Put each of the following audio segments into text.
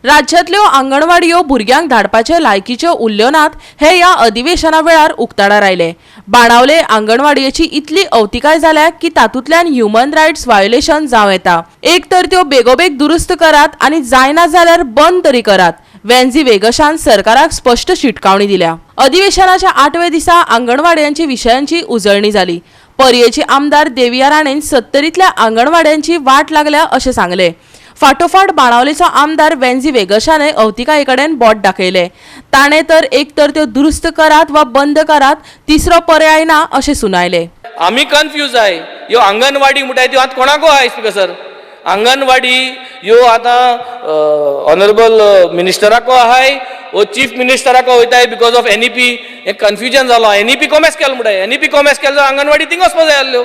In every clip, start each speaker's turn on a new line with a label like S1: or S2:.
S1: राज्यांतल्यो आंगणवाडयो भुरग्यांक धाडपाचे लायकीच्यो उरल्यो नात हे या अधिवेशना वेळार उक्ताडार आयले। बाणावले आंगणवाडयेची इतली अवतिकाय जाल्या की तातूंतल्यान ह्युमन रायट्स वायोलेशन जावं येता। एक तर त्यो बेगोबेग दुरुस्त करात आनी जायना जाल्यार बंद तरी करात। वेंझी वेगशान सरकाराक स्पष्ट शिटकावणी दिल्या। अधिवेशनाच्या 8व्या दिसा आंगणवाड्यांची विशयांची उजळणी जाली। पर्येची आमदार देविया राणेन 70तल्या आंगणवाड्यांची वाट लागल्या अशें सांगले। फाटोफाट बाणावलेचो आमदार वेंझी वेगशाने अवतिकाये कडेन बोट दाखयले। ताणे तर एक तर त्यो दुरुस्त करात वा बंद करात, तिसरो पर्याय ना अशें सुनायले।
S2: आम्ही कन्फ्यूज आहे। यो अंगणवाडी म्हणटाय त्यो आतां कोणाको आहा स्पीकर सर? अंगणवाडी यो आतां ऑनरेबल मिनिस्टराको आहाय ओ चीफ मिनिस्टराको वयताय बिकॉज ऑफ एनईपी। हे कन्फ्युजन जालो। एनईपी कॉमेस केलो म्हणटाय, एनईपी कॉमेस केलो जाल्यार अंगणवाडी थिंग वचपा जाय आसल्यो।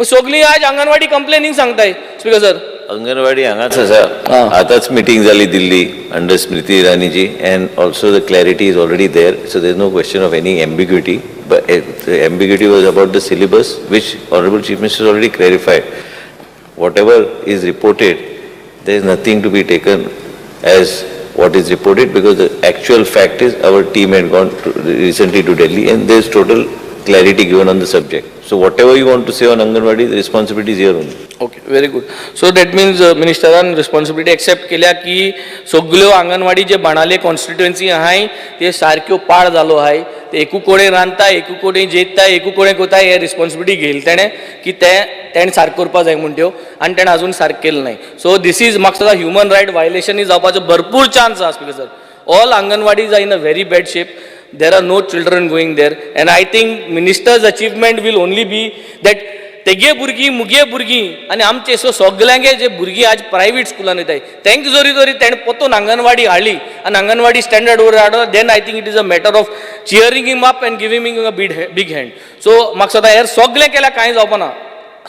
S2: सगळीं आज अंगणवाडी कंप्लेनिंग सांगताय स्पीकर सर।
S3: अंगणवाडी हांगाच आसा। आतांच मिटींग जाली दिल्ली अंडर स्मृती इरानीची and also the clarity is already there, so there is no question of any ambiguity. But the ambiguity was about the syllabus, which Honorable Chief Minister has already clarified. Whatever is reported, there is nothing to be taken as what is reported, because the actual fact is our team had gone recently to Delhi and there is total clarity given on the subject. So whatever you want to say on Anganwadi, the responsibility is here only.
S2: Okay, very good. So that means ministran responsibility accept केल्या की सगळ्यो आंगणवाडी जे बाणाले constituency आहाय ते सारक्यो पाड जालो आहाय। ते एकू कोडे रांदता, एकू कोडे जेयता, एकू कोडे कोता, हे रिस्पॉन्सिबिलिटी घेतली तेणे की तेणे सारको करपा जाय म्हण त्यो आनी तेणे अजून सारकें केलें नाही। सो दिस इज म्हाका दिसता ह्युमन रायट वायोलेशन जावपाचो भरपूर चान्स आसा speaker sir. All anganwadis are in a very bad shape. There are no children going there, and I think minister's achievement will only be that तेगे भुरगीं मुगे भुरगीं आनी आमचे सगळ्यांगे जे भुरगीं आज प्रायवेट स्कुलान वयताय तेंक जरी तेणें पोतून आंगणवाडी हाडली आनी आंगणवाडी स्टँडर्ड वर हाडलो, then I think it is a matter of cheering him up and giving him a big hand. So म्हाका सदां हेर सगळें केल्यार कांय जावपा ना।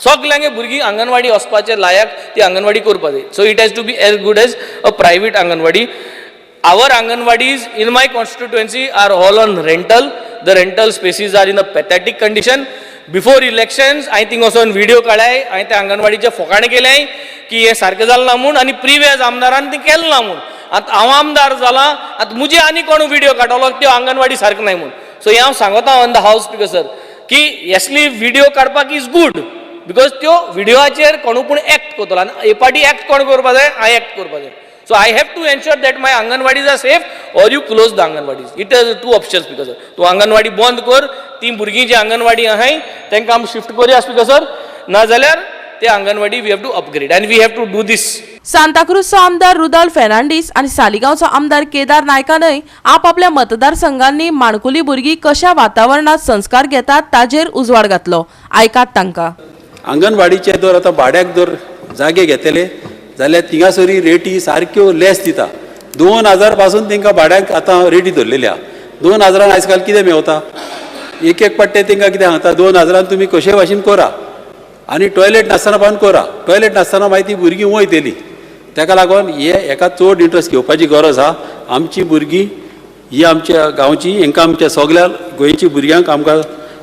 S2: सगळ्यांगे भुरगीं आंगणवाडी वचपाचे लायक ती आंगणवाडी करपा जाय। So it has to be as good as a private anganwadi. Our Anganwadis in my constituency are all on rental. The rental spaces are in a pathetic condition. Before elections, I think also on video काढाय, I think अंगणवाडीचे फोकाणे केले की हे सारखे जाल ना म्हणून आणि previous आमदारांनी ते केलं ना म्हणून। आता हांव आमदार जाला, आता मुझे आनी कोण व्हिडिओ काढलो त्यो अंगणवाडी सारखं नाही म्हणून। सो हे हांव सांगता on the house speaker sir की येसली व्हिडिओ काडपाक इज गुड, बिकॉज त्यो व्हिडिओचेर कोणू पूण एक्ट करतलो आनी हे पाटी एक्ट कोण करपा जाय? हांव एक्ट करपा जाय। So I have to ensure that my Anganwadis are safe or you close the Anganwadis. It has two options speaker sir. तो Anganwadi बंद कर, ती भुरगीं जी Anganwadi आहाय तेंकां आमी शिफ्ट करूया स्पीकर सर, ना जाल्यार ते Anganwadi we have to upgrade and we have to do this.
S1: सांताक्रूजचो आमदार रुदॉल्फ फेर्नांडीस आणि सालिगांवचो आमदार केदार नायकानय आपापल्या मतदारसंघांनी माणकुली भुरगीं कशा वातावरणात संस्कार घेतात ताजेर उजवाड घातलो। आयकात तांकां।
S4: अंगणवाडीचे दर आतां भाड्याक दर जागे घेतले जाल्यार थिंगासरी रेटी सारक्यो लेस दिता। 2000 पासून तेंकां भाड्याक आतां रेटी धरलेल्या। 2000 आजकाल कितें मेवता? एक पट्टे तेंकां कितें सांगता 2000 तुमी कशे भाशेन करा आनी टॉयलेट नासतना पावन करा। टॉयलेट नासतना मागीर ती भुरगीं वयतली। ताका लागून हेका चड इंट्रस्ट घेवपाची गरज आहा। आमची भुरगीं ही आमच्या गांवची, हांकां आमच्या सगळ्या गोंयची भुरग्यांक आमकां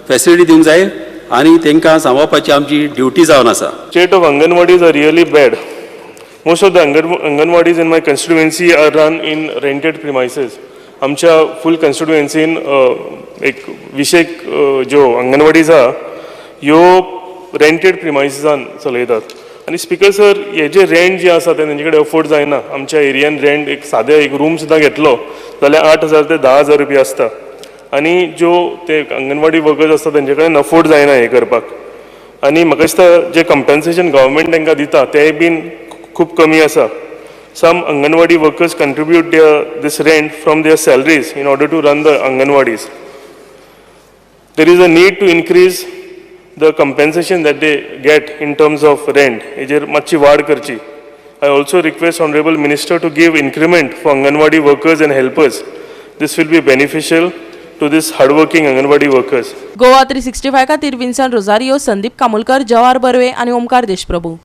S4: फॅसिलिटी दिवंक जाय आनी तांकां सांबाळपाची आमची ड्युटी जावन आसा।
S5: State of Anganwadis are really bad. Most of the Anganwadis in my constituency are run in rented premises. आमच्या फुल constituency एक विशेष जो अंगणवाडीज आहा ह्यो रेंटेड प्रिमायसिसान चलयतात। आनी स्पीकर सर हे जे रेंट जे आसा ते तेंचे कडेन अफोर्ड जायना। आमच्या एरियान रेंट एक सादे एक रूम सुद्दां घेतलो जाल्यार 8000 ते 10000 रुपया आसता आनी जो ते अंगणवाडी वर्कर्स आसता तेंचे कडेन अफोर्ड जायना हे करपाक। आनी म्हाका दिसता जे कंपेन्सेशन गव्हर्मेंट तांकां दिता तेय बीन खूब कमी आसा। Some Anganwadi workers contribute this rent from their salaries in order to run the Anganwadis. There is a need to increase the compensation that they get in terms of rent. हेजेर मातशी वाड करची। I also request Honorable Minister to give increment for Anganwadi workers and helpers. This will be beneficial to this hardworking Anganwadi workers.
S1: Goa 365 खातीर Vinson Rosario, Sandeep Kamulkar, Jawahar Barve आणि ओमकार देशप्रभू।